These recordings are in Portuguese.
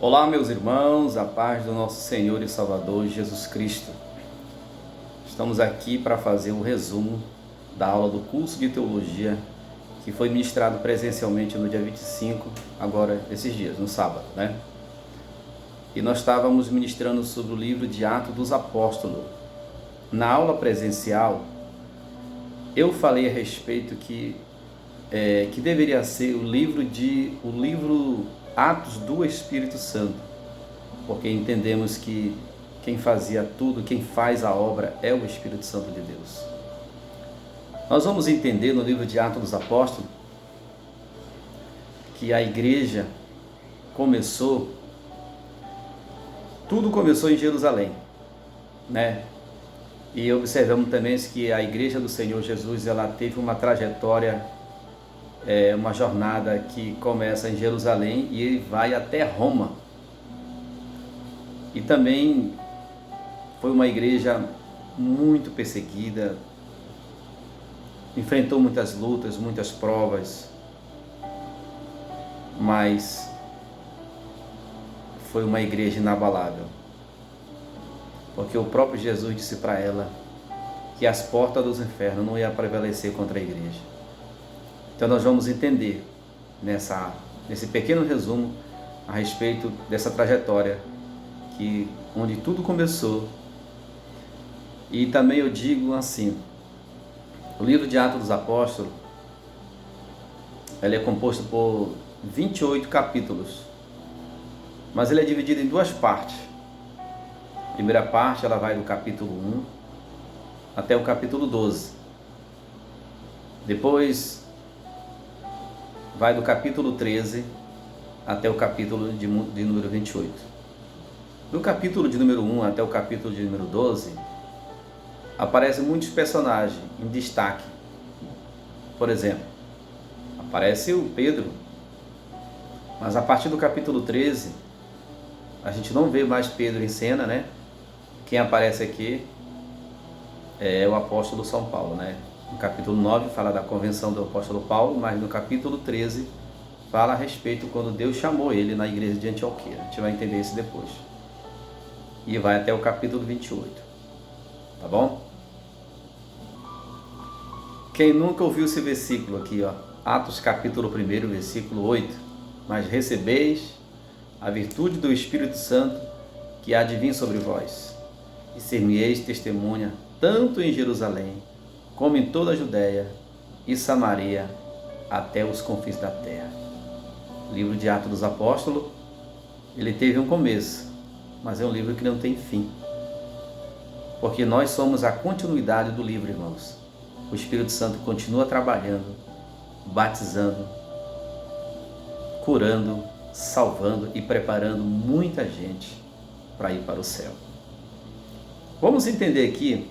Olá, meus irmãos, a paz do nosso Senhor e Salvador Jesus Cristo. Estamos aqui para fazer um resumo da aula do curso de teologia que foi ministrado presencialmente no dia 25, agora esses dias, no sábado, né? E nós estávamos ministrando sobre o livro de Atos dos Apóstolos. Na aula presencial, eu falei a respeito que deveria ser o livro Atos do Espírito Santo, porque entendemos que quem fazia tudo, quem faz a obra é o Espírito Santo de Deus. Nós vamos entender no livro de Atos dos Apóstolos que a igreja tudo começou em Jerusalém, né? E observamos também que a igreja do Senhor Jesus, ela teve uma trajetória, uma jornada que começa em Jerusalém e vai até Roma. E também foi uma igreja muito perseguida, enfrentou muitas lutas, muitas provas, mas foi uma igreja inabalável, porque o próprio Jesus disse para ela que as portas dos infernos não iam prevalecer contra a igreja. Então nós vamos entender nesse pequeno resumo a respeito dessa trajetória onde tudo começou. E também eu digo assim, o livro de Atos dos Apóstolos, ele é composto por 28 capítulos, mas ele é dividido em duas partes. A primeira parte, ela vai do capítulo 1 até o capítulo 12. Depois vai do capítulo 13 até o capítulo de número 28. No capítulo de número 1 até o capítulo de número 12, aparecem muitos personagens em destaque. Por exemplo, aparece o Pedro, mas a partir do capítulo 13, a gente não vê mais Pedro em cena, né? Quem aparece aqui é o apóstolo São Paulo, né? No capítulo 9 fala da convenção do apóstolo Paulo, mas no capítulo 13 fala a respeito quando Deus chamou ele na igreja de Antioquia. A gente vai entender isso depois. E vai até o capítulo 28. Tá bom? Quem nunca ouviu esse versículo aqui, ó, Atos capítulo 1, versículo 8. Mas recebeis a virtude do Espírito Santo que há de vir sobre vós, e ser-me-eis testemunha tanto em Jerusalém, como em toda a Judéia e Samaria, até os confins da terra. O livro de Atos dos Apóstolos, ele teve um começo, mas é um livro que não tem fim. Porque nós somos a continuidade do livro, irmãos. O Espírito Santo continua trabalhando, batizando, curando, salvando e preparando muita gente para ir para o céu. Vamos entender aqui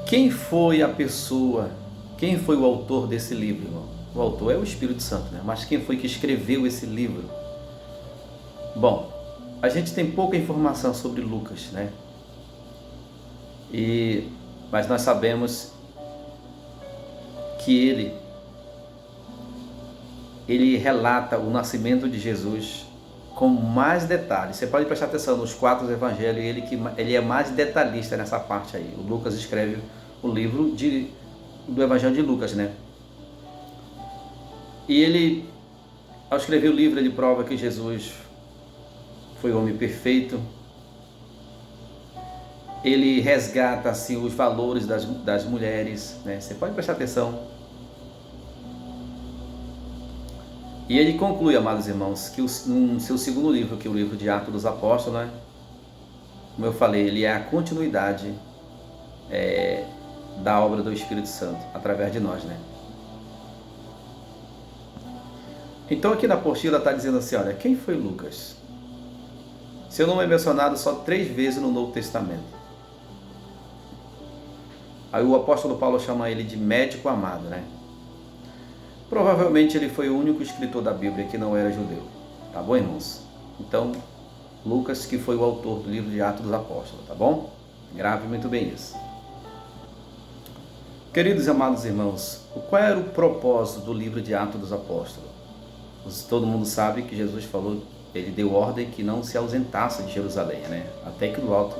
quem foi a pessoa, quem foi o autor desse livro, irmão? O autor é o Espírito Santo, né? Mas quem foi que escreveu esse livro? Bom, a gente tem pouca informação sobre Lucas, né? Mas nós sabemos que ele relata o nascimento de Jesus com mais detalhes. Você pode prestar atenção nos 4 evangelhos, ele é mais detalhista nessa parte aí. O Lucas escreve o livro do evangelho de Lucas, né? E ele, ao escrever o livro, ele prova que Jesus foi o homem perfeito. Ele resgata assim, os valores das mulheres, né? Você pode prestar atenção. E ele conclui, amados irmãos, que no seu segundo livro, que é o livro de Atos dos Apóstolos, né? Como eu falei, ele é a continuidade da obra do Espírito Santo, através de nós, né? Então aqui na apostila está dizendo assim, olha, quem foi Lucas? Seu nome é mencionado só 3 vezes no Novo Testamento. Aí o apóstolo Paulo chama ele de médico amado, né? Provavelmente ele foi o único escritor da Bíblia que não era judeu. Tá bom, irmãos? Então, Lucas que foi o autor do livro de Atos dos Apóstolos, tá bom? Grave muito bem isso. Queridos e amados irmãos, qual era o propósito do livro de Atos dos Apóstolos? Todo mundo sabe que Jesus falou ele deu ordem que não se ausentasse de Jerusalém, né? Até que do alto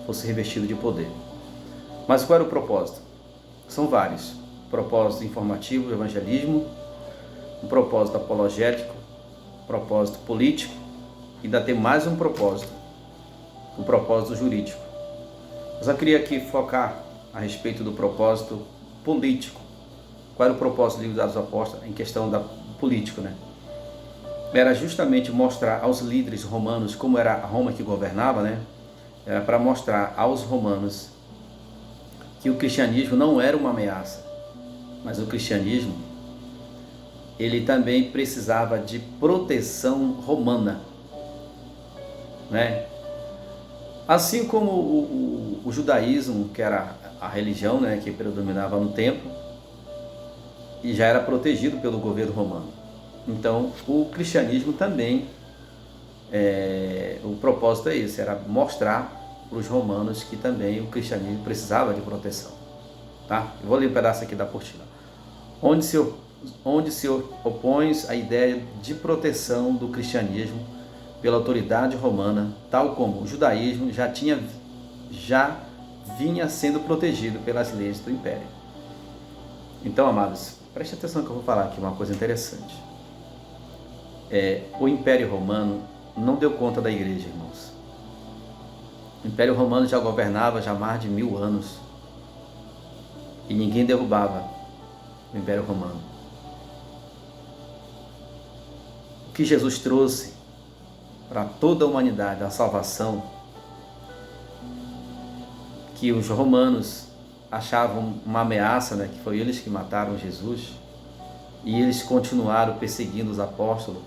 fosse revestido de poder. Mas qual era o propósito? São vários. Propósito informativo, evangelismo, um propósito apologético, propósito político, e ainda tem mais um propósito, o propósito jurídico. Eu só queria aqui focar a respeito do propósito político. Qual era o propósito do livro dos Apóstolos em questão da político, né? Era justamente mostrar aos líderes romanos como era a Roma que governava, né? Era para mostrar aos romanos que o cristianismo não era uma ameaça, mas o cristianismo, ele também precisava de proteção romana, né? Assim como o judaísmo, que era a religião, né, que predominava no tempo, e já era protegido pelo governo romano. Então, o cristianismo também, o propósito é esse, era mostrar para os romanos que também o cristianismo precisava de proteção. Tá? Eu vou ler um pedaço aqui da apostila. Onde se opõe a ideia de proteção do cristianismo pela autoridade romana, tal como o judaísmo já vinha sendo protegido pelas leis do Império. Então, amados, preste atenção que eu vou falar aqui uma coisa interessante. O Império Romano não deu conta da igreja, irmãos. O Império Romano já governava já há mais de 1000 anos e ninguém derrubava o Império Romano. O que Jesus trouxe para toda a humanidade, a salvação, que os romanos achavam uma ameaça, né, que foi eles que mataram Jesus, e eles continuaram perseguindo os apóstolos,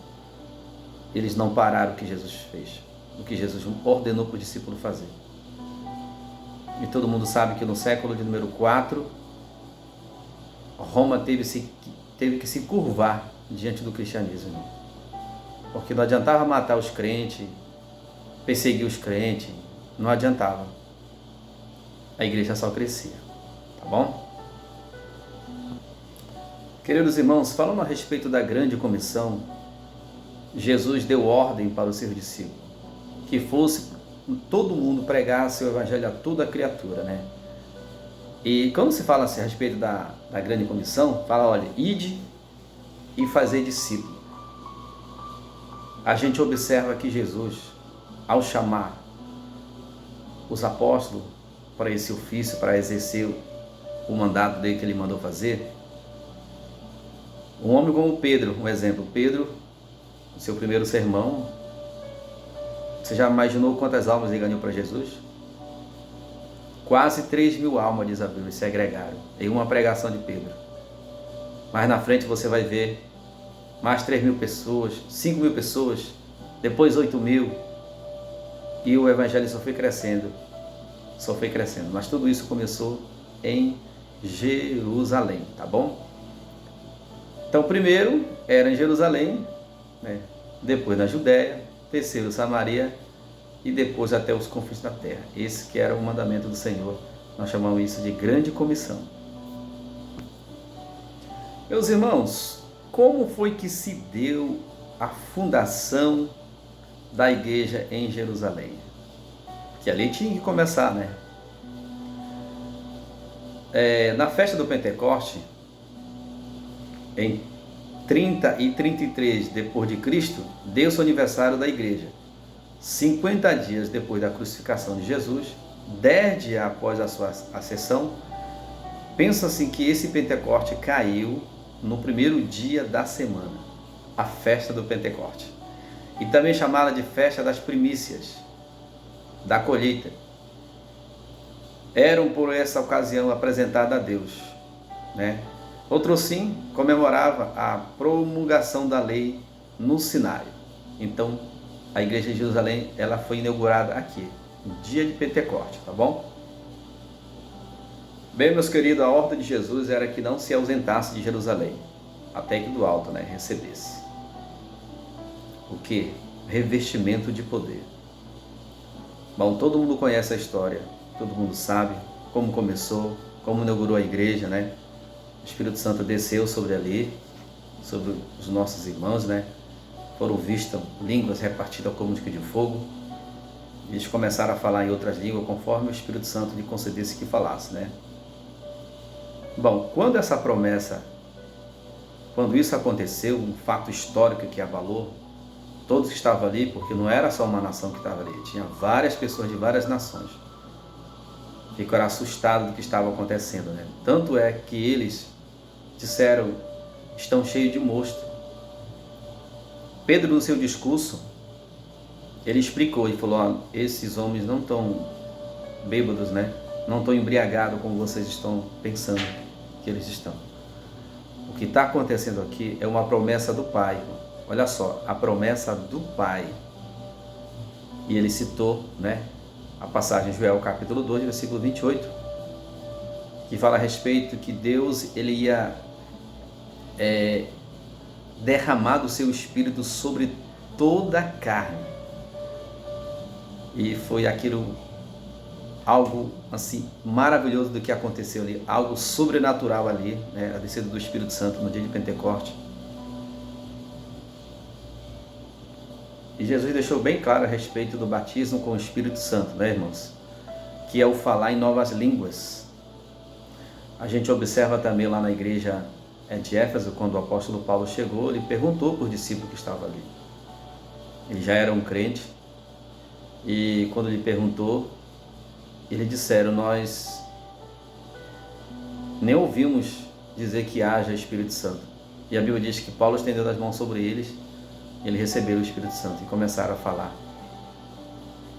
eles não pararam o que Jesus fez, o que Jesus ordenou para o discípulo fazer. E todo mundo sabe que no século de número 4, Roma teve que se curvar diante do cristianismo, porque não adiantava matar os crentes, perseguir os crentes, não adiantava. A igreja só crescia, tá bom? Queridos irmãos, falando a respeito da grande comissão, Jesus deu ordem para os seus discípulos, que fosse todo mundo pregasse o evangelho a toda a criatura, né? E quando se fala assim, a respeito da grande comissão, fala, olha, ide e fazer discípulo. A gente observa que Jesus, ao chamar os apóstolos para esse ofício, para exercer o mandato dele que ele mandou fazer, um homem como Pedro, um exemplo, Pedro, no seu primeiro sermão, você já imaginou quantas almas ele ganhou para Jesus? Quase 3.000 almas, diz a Bíblia, se agregaram em uma pregação de Pedro. Mais na frente você vai ver mais 3.000 pessoas, 5.000 pessoas, depois 8.000, e o evangelho só foi crescendo, mas tudo isso começou em Jerusalém, tá bom? Então, primeiro era em Jerusalém, né? Depois na Judéia, terceiro Samaria e depois até os confins da terra. Esse que era o mandamento do Senhor, nós chamamos isso de grande comissão. Meus irmãos, como foi que se deu a fundação da igreja em Jerusalém? Que ali tinha que começar, né? Na festa do Pentecoste, em 30 e 33 depois de Cristo, deu-se o aniversário da igreja. 50 dias depois da crucificação de Jesus, 10 dias após a sua ascensão, pensa-se que esse Pentecoste caiu no primeiro dia da semana, a festa do Pentecoste, e também chamada de festa das primícias, da colheita. Eram por essa ocasião apresentada a Deus, né? Outro sim comemorava a promulgação da lei no Sinai. Então, a igreja de Jerusalém, ela foi inaugurada aqui, no dia de Pentecoste, tá bom? Bem, meus queridos, a ordem de Jesus era que não se ausentasse de Jerusalém, até que do alto, né, recebesse. O que? Revestimento de poder. Bom, todo mundo conhece a história, todo mundo sabe como começou, como inaugurou a igreja, né? O Espírito Santo desceu sobre ali, sobre os nossos irmãos, né? foram vistas línguas repartidas como de fogo. Eles começaram a falar em outras línguas conforme o Espírito Santo lhe concedesse que falasse, né? Bom, quando isso aconteceu, um fato histórico que abalou todos que estavam ali, porque não era só uma nação que estava ali, tinha várias pessoas de várias nações. Ficaram assustados do que estava acontecendo, né? Tanto é que eles disseram, estão cheios de monstro. Pedro, no seu discurso, ele explicou e falou, esses homens não estão bêbados, né? Não estão embriagados como vocês estão pensando que eles estão. O que está acontecendo aqui é uma promessa do Pai. Olha só, a promessa do Pai. E ele citou, né, a passagem de Joel, capítulo 2, versículo 28, que fala a respeito que Deus ele ia derramar do seu Espírito sobre toda a carne. E foi aquilo, algo assim maravilhoso do que aconteceu ali, algo sobrenatural ali, né, a descida do Espírito Santo no dia de Pentecostes. E Jesus deixou bem claro a respeito do batismo com o Espírito Santo, né, irmãos? Que é o falar em novas línguas. A gente observa também lá na igreja de Éfeso, quando o apóstolo Paulo chegou, ele perguntou para os discípulos que estavam ali. Eles já eram crentes, e quando ele perguntou, eles disseram, nós nem ouvimos dizer que haja Espírito Santo. E a Bíblia diz que Paulo estendeu as mãos sobre eles, eles receberam o Espírito Santo e começaram a falar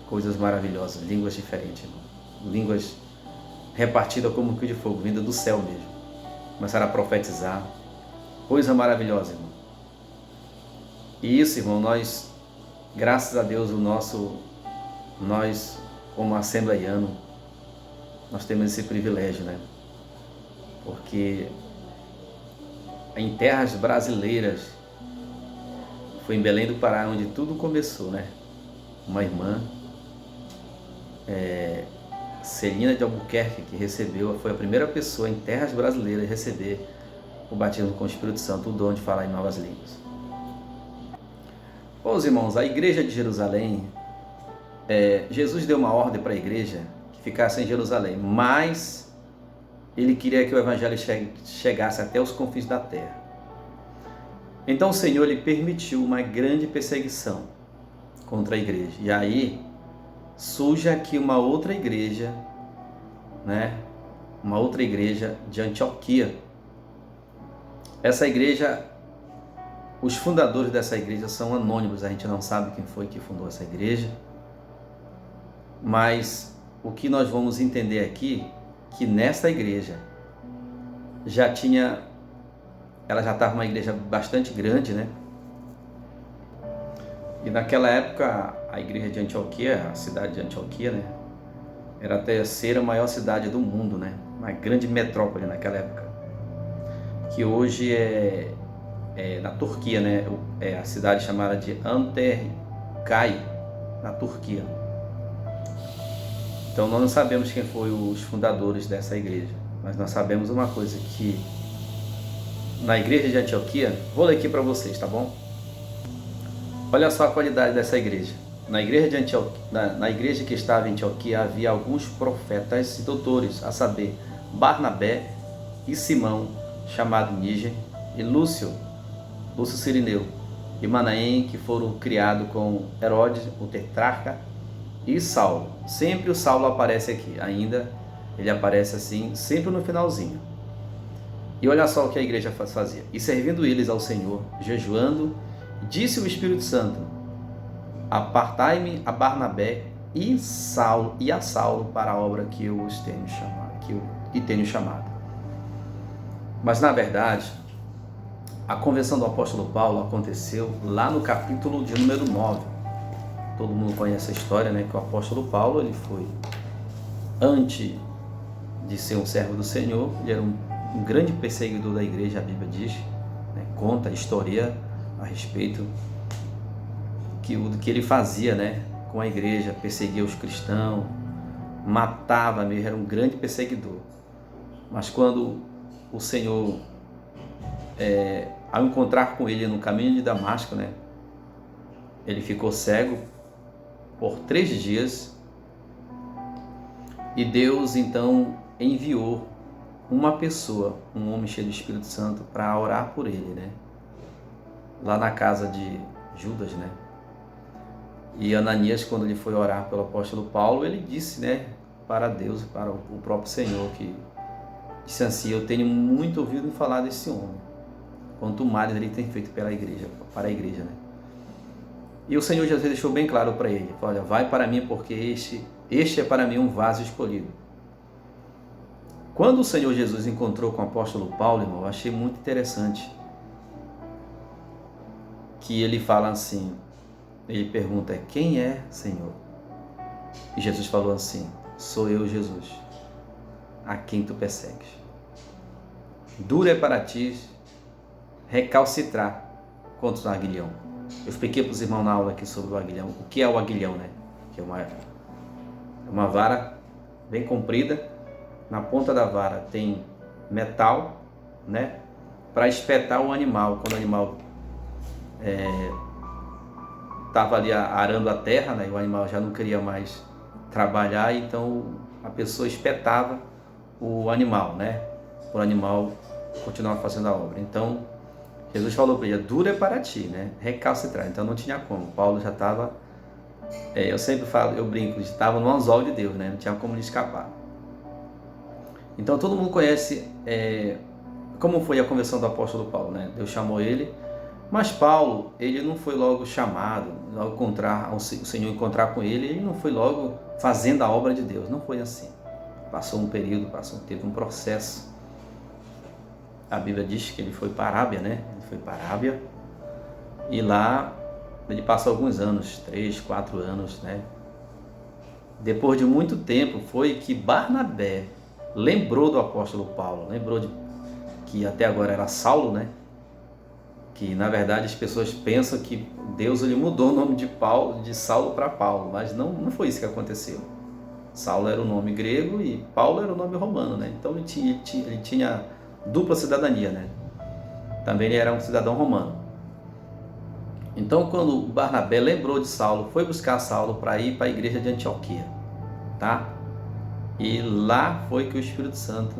coisas maravilhosas, línguas diferentes, irmão. Línguas repartidas como que de fogo, vinda do céu mesmo. Começaram a profetizar, coisa maravilhosa, irmão. E isso, irmão, nós, graças a Deus, nós como assembleiano, nós temos esse privilégio, né? Porque em terras brasileiras, foi em Belém do Pará onde tudo começou, né? Uma irmã, Celina de Albuquerque, que recebeu, foi a primeira pessoa em terras brasileiras a receber o batismo com o Espírito Santo, o dom de falar em novas línguas. Os irmãos, a igreja de Jerusalém, Jesus deu uma ordem para a igreja que ficasse em Jerusalém, mas ele queria que o evangelho chegasse até os confins da terra. Então o Senhor lhe permitiu uma grande perseguição contra a igreja. E aí surge aqui uma outra igreja, né? Uma outra igreja de Antioquia. Essa igreja, os fundadores dessa igreja são anônimos, a gente não sabe quem foi que fundou essa igreja. Mas o que nós vamos entender aqui, que nessa igreja ela já estava uma igreja bastante grande, né? E naquela época a igreja de Antioquia, a cidade de Antioquia, né, era a terceira maior cidade do mundo, né? Uma grande metrópole naquela época, que hoje é na Turquia, né? É a cidade chamada de Anterkai, na Turquia. Então nós não sabemos quem foram os fundadores dessa igreja, mas nós sabemos uma coisa, que na igreja de Antioquia, vou ler aqui para vocês, tá bom? Olha só a qualidade dessa igreja. Na igreja de Antioquia, na igreja que estava em Antioquia, havia alguns profetas e doutores, a saber, Barnabé e Simão, chamado Níger, e Lúcio Cirineu, e Manaém, que foram criados com Herodes, o tetrarca, e Saulo. Sempre o Saulo aparece aqui, ainda ele aparece assim, sempre no finalzinho. E olha só o que a igreja fazia. E servindo eles ao Senhor, jejuando, disse o Espírito Santo, apartai-me a Barnabé e a Saulo para a obra que eu os tenho chamado. Mas na verdade, a conversão do apóstolo Paulo aconteceu lá no capítulo de número 9. Todo mundo conhece a história, né? Que o apóstolo Paulo, ele foi, antes de ser um servo do Senhor, ele era um grande perseguidor da igreja, a Bíblia diz, né? Conta a história a respeito do que ele fazia, né? Com a igreja, perseguia os cristãos, matava mesmo, era um grande perseguidor. Mas quando o Senhor, ao encontrar com ele no caminho de Damasco, né? ele ficou cego por 3 dias e Deus então enviou uma pessoa, um homem cheio do Espírito Santo, para orar por ele, né? Lá na casa de Judas, né? E Ananias, quando ele foi orar pelo apóstolo Paulo, ele disse, né, para Deus, para o próprio Senhor, que disse assim: eu tenho muito ouvido falar desse homem, quanto mais ele tem feito pela igreja, para a igreja, né? E o Senhor Jesus deixou bem claro para ele: olha, vai para mim, porque este é para mim um vaso escolhido. Quando o Senhor Jesus encontrou com o apóstolo Paulo, irmão, eu achei muito interessante que ele fala assim, ele pergunta: quem é, Senhor? E Jesus falou assim: sou eu, Jesus, a quem tu persegues. Duro é para ti recalcitrar contra o aguilhão. Eu expliquei para os irmãos na aula aqui sobre o aguilhão. O que é o aguilhão, né? Que é uma vara bem comprida. Na ponta da vara tem metal, né? Para espetar o animal. Quando o animal estava ali arando a terra, né? E o animal já não queria mais trabalhar, então a pessoa espetava o animal, né? Para o animal continuar fazendo a obra. Então Jesus falou para ele: duro é para ti, né? Recalcitrar. Então não tinha como. Paulo já estava, eu sempre falo, eu brinco, estava no anzol de Deus, né? Não tinha como ele escapar. Então todo mundo conhece como foi a conversão do apóstolo Paulo, né? Deus chamou ele, mas Paulo, ele não foi logo chamado, logo o Senhor encontrar com ele, ele não foi logo fazendo a obra de Deus. Não foi assim. Passou um período, teve um processo. A Bíblia diz que ele foi para a Arábia, né? Ele foi para a Arábia e lá ele passou alguns anos, 3, 4 anos, né? Depois de muito tempo foi que Barnabé lembrou do apóstolo Paulo, lembrou que até agora era Saulo, né? Que na verdade as pessoas pensam que Deus ele mudou o nome de Saulo para Paulo, mas não foi isso que aconteceu. Saulo era o nome grego e Paulo era o nome romano, né? Então ele tinha dupla cidadania, né? Também ele era um cidadão romano. Então, quando Barnabé lembrou de Saulo, foi buscar Saulo para ir para a igreja de Antioquia, tá? E lá foi que o Espírito Santo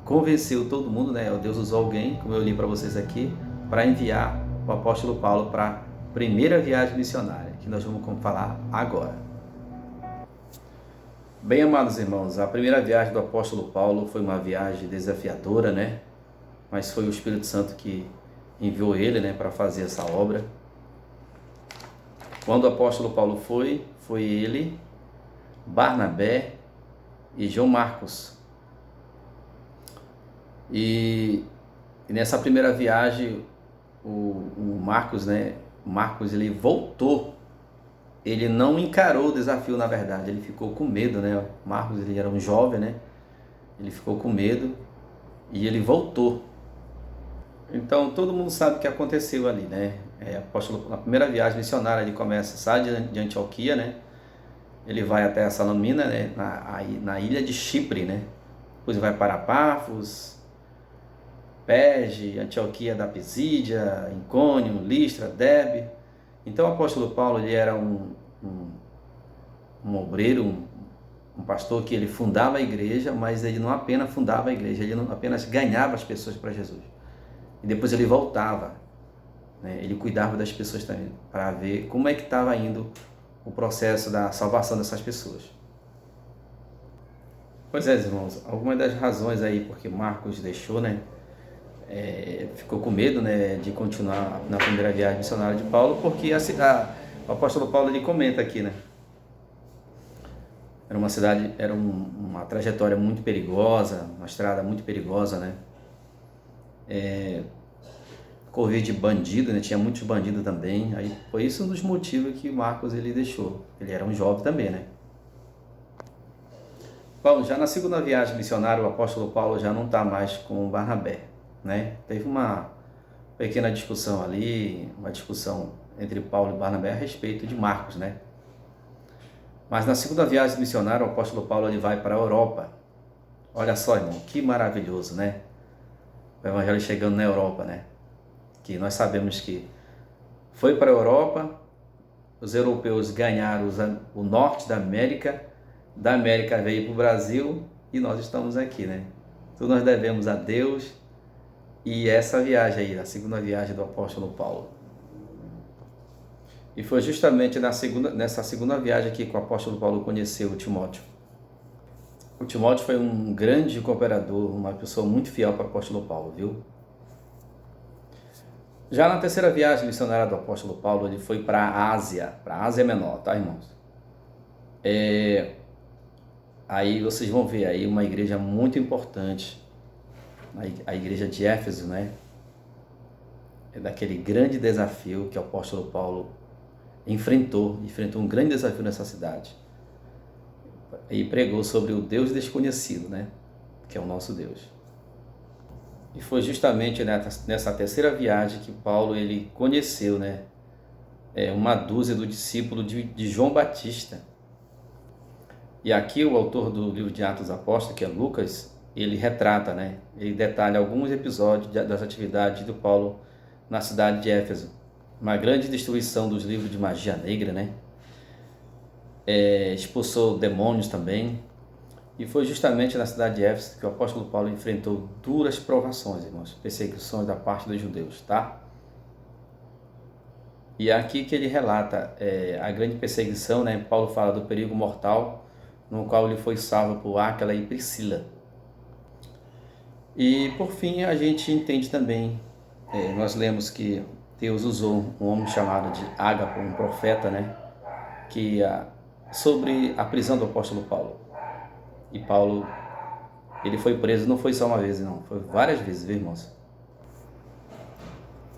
convenceu todo mundo, né? Deus usou alguém, como eu li para vocês aqui, para enviar o apóstolo Paulo para a primeira viagem missionária, que nós vamos falar agora. Bem, amados irmãos, a primeira viagem do apóstolo Paulo foi uma viagem desafiadora, né? Mas foi o Espírito Santo que enviou ele, né, para fazer essa obra. Quando o apóstolo Paulo foi ele, Barnabé e João Marcos. E nessa primeira viagem, o Marcos, né? Marcos, ele voltou. Ele não encarou o desafio, na verdade. Ele ficou com medo, né? Marcos, ele era um jovem, né? Ele ficou com medo e ele voltou. Então, todo mundo sabe o que aconteceu ali, né? Apóstolo, na primeira viagem missionária, ele sai de Antioquia, né? Ele vai até a Salamina, né? Na ilha de Chipre, né? Depois vai para Pafos, Perge, Antioquia da Pisídia, Icônio, Listra, Derbe. Então o apóstolo Paulo, ele era um obreiro, um pastor que ele fundava a igreja, mas ele não apenas fundava a igreja, ele não apenas ganhava as pessoas para Jesus. E depois ele voltava, né? Ele cuidava das pessoas também, para ver como é que estava indo o processo da salvação dessas pessoas. Pois é, irmãos, algumas das razões aí porque Marcos deixou, né? Ficou com medo, né, de continuar na primeira viagem missionária de Paulo, porque o apóstolo Paulo ele comenta aqui, né? Era uma cidade, era uma trajetória muito perigosa, uma estrada muito perigosa, né? Correr de bandido, né? Tinha muitos bandidos também. Aí foi isso um dos motivos que Marcos ele deixou. Ele era um jovem também, né? Bom, já na segunda viagem missionária, o apóstolo Paulo já não está mais com Barnabé, né? Teve uma pequena discussão ali, uma discussão entre Paulo e Barnabé a respeito de Marcos, né? Mas na segunda viagem missionária, o apóstolo Paulo ele vai para a Europa. Olha só, irmão, que maravilhoso, né? O evangelho chegando na Europa, né? Que nós sabemos que foi para a Europa, os europeus ganharam o norte da América veio para o Brasil e nós estamos aqui, né? Então nós devemos a Deus e essa viagem aí, a segunda viagem do apóstolo Paulo. E foi justamente nessa segunda viagem aqui que o apóstolo Paulo conheceu o Timóteo. O Timóteo foi um grande cooperador, uma pessoa muito fiel para o apóstolo Paulo, viu? Já na terceira viagem missionária do apóstolo Paulo, ele foi para a Ásia Menor, tá, irmãos? Aí vocês vão ver aí uma igreja muito importante, a igreja de Éfeso, né? É daquele grande desafio que o apóstolo Paulo enfrentou um grande desafio nessa cidade. E pregou sobre o Deus desconhecido, né? Que é o nosso Deus. E foi justamente nessa terceira viagem que Paulo ele conheceu, né? Uma dúzia do discípulo de João Batista. E aqui o autor do livro de Atos Apóstolos, que é Lucas, ele retrata, né? Ele detalha alguns episódios das atividades do Paulo na cidade de Éfeso. Uma grande destruição dos livros de magia negra, né? Expulsou demônios também. E foi justamente na cidade de Éfeso que o apóstolo Paulo enfrentou duras provações, irmãos, perseguições da parte dos judeus, tá? E é aqui que ele relata a grande perseguição, né? Paulo fala do perigo mortal, no qual ele foi salvo por Áquila e Priscila. E por fim a gente entende também, nós lemos que Deus usou um homem chamado de Ágapo, um profeta, né? Sobre a prisão do apóstolo Paulo. E Paulo, ele foi preso, não foi só uma vez, não, foi várias vezes, viu, irmãos?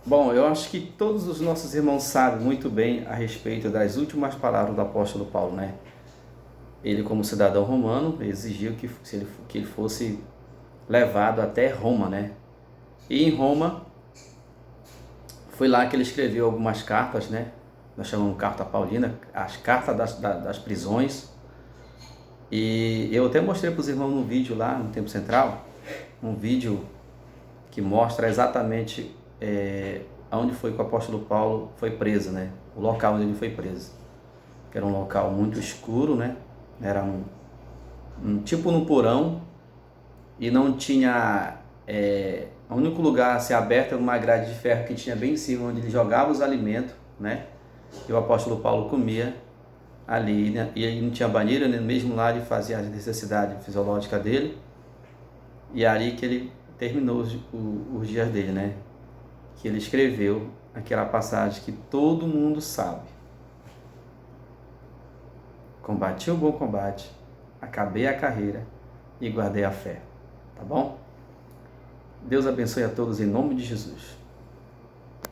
Bom, eu acho que todos os nossos irmãos sabem muito bem a respeito das últimas palavras do apóstolo Paulo, né? Ele, como cidadão romano, exigiu que ele fosse levado até Roma, né? E em Roma, foi lá que ele escreveu algumas cartas, né? Nós chamamos carta paulina, as cartas das prisões. E eu até mostrei para os irmãos no vídeo lá, no Tempo Central, um vídeo que mostra exatamente onde foi que o apóstolo Paulo foi preso, né? O local onde ele foi preso. Que era um local muito escuro, né? Era tipo no porão e não tinha... o único lugar a ser aberto era uma grade de ferro que tinha bem em cima, onde ele jogava os alimentos, né? E o apóstolo Paulo comia ali, né? E aí não tinha banheiro, né? Mesmo lá ele fazia a necessidade fisiológica dele. E é ali que ele terminou os dias dele, né? Que ele escreveu aquela passagem que todo mundo sabe. Combati o bom combate, acabei a carreira e guardei a fé. Tá bom? Deus abençoe a todos em nome de Jesus.